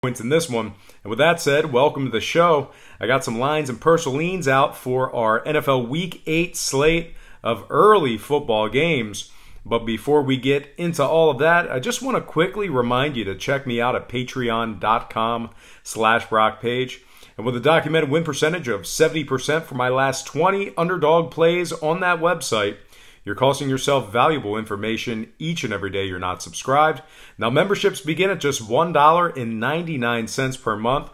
points in this one. And with that said, welcome to the show. I got some lines and personal leans out for our NFL Week 8 slate of early football games. But before we get into all of that, I just want to quickly remind you to check me out at patreon.com/BrockPage. And with a documented win percentage of 70% for my last 20 underdog plays on that website, you're costing yourself valuable information each and every day you're not subscribed. Now, memberships begin at just $1.99 per month.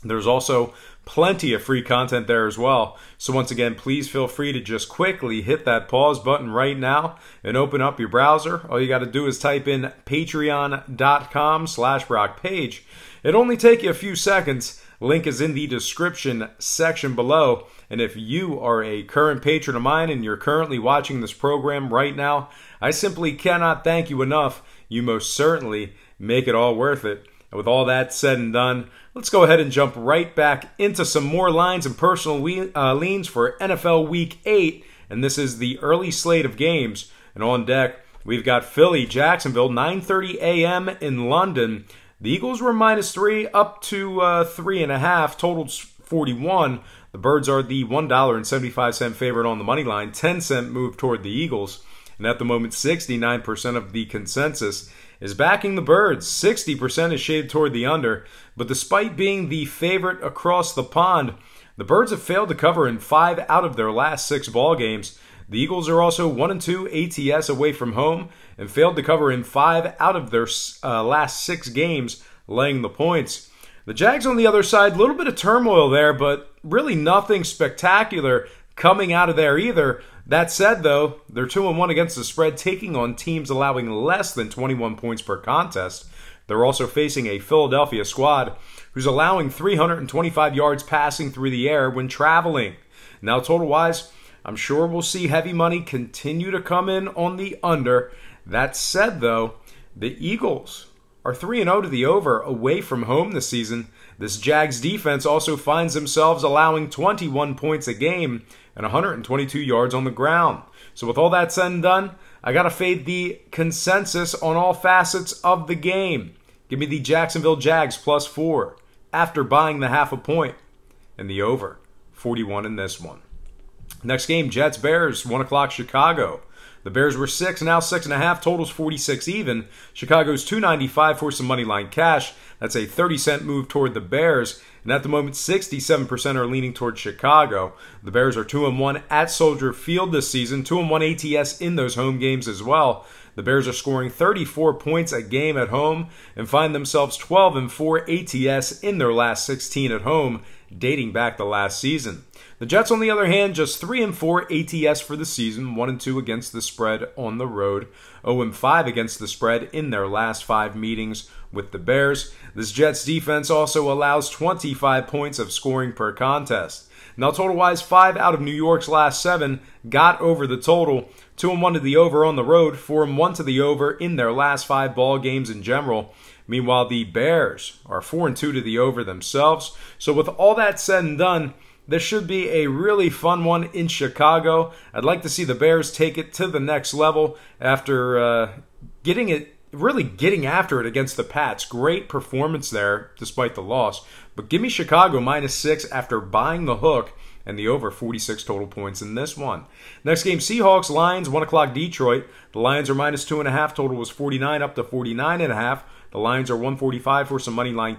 There's also plenty of free content there as well. So once again, please feel free to just quickly hit that pause button right now and open up your browser. All you got to do is type in patreon.com/BrockPage. It'll only take you a few seconds. Link is in the description section below. And if you are a current patron of mine and you're currently watching this program right now, I simply cannot thank you enough. You most certainly make it all worth it. And with all that said and done, let's go ahead and jump right back into some more lines and personal leans for NFL Week 8. And this is the early slate of games. And on deck, we've got Philly, Jacksonville, 9:30 a.m. in London. The Eagles were -3 up to 3.5. Total's 41. The Birds are the $1.75 favorite on the money line, 10-cent move toward the Eagles. And at the moment, 69% of the consensus is backing the Birds. 60% is shaded toward the under. But despite being the favorite across the pond, the Birds have failed to cover in 5 out of their last 6 ball games. The Eagles are also 1-2 ATS away from home and failed to cover in 5 out of their last 6 games, laying the points. The Jags on the other side, a little bit of turmoil there, but really nothing spectacular coming out of there either. That said, though, they're 2-1 against the spread, taking on teams allowing less than 21 points per contest. They're also facing a Philadelphia squad who's allowing 325 yards passing through the air when traveling. Now, total-wise, I'm sure we'll see heavy money continue to come in on the under. That said, though, the Eagles are 3-0 to the over away from home this season. This Jags defense also finds themselves allowing 21 points a game and 122 yards on the ground. So with all that said and done, I got to fade the consensus on all facets of the game. Give me the Jacksonville Jags +4 after buying the half a point and the over 41 in this one. Next game, Jets-Bears, 1 o'clock Chicago. The Bears were 6, now 6.5. Totals 46 even. Chicago's 295 for some money line cash. That's a 30-cent move toward the Bears. And at the moment, 67% are leaning toward Chicago. The Bears are 2-1 at Soldier Field this season. 2-1 ATS in those home games as well. The Bears are scoring 34 points a game at home and find themselves 12-4 ATS in their last 16 at home, dating back to last season. The Jets, on the other hand, just 3-4 ATS for the season, 1-2 against the spread on the road, 0-5 against the spread in their last 5 meetings with the Bears. This Jets defense also allows 25 points of scoring per contest. Now, total-wise, 5 out of New York's last 7 got over the total, 2-1 to the over on the road, 4-1 to the over in their last 5 ball games in general. Meanwhile, the Bears are 4-2 to the over themselves. So with all that said and done, this should be a really fun one in Chicago. I'd like to see the Bears take it to the next level after getting after it against the Pats. Great performance there despite the loss. But give me Chicago -6 after buying the hook and the over 46 total points in this one. Next game, Seahawks, Lions, 1 o'clock Detroit. The Lions are -2.5. Total was 49 up to 49.5. The Lions are 145 for some money line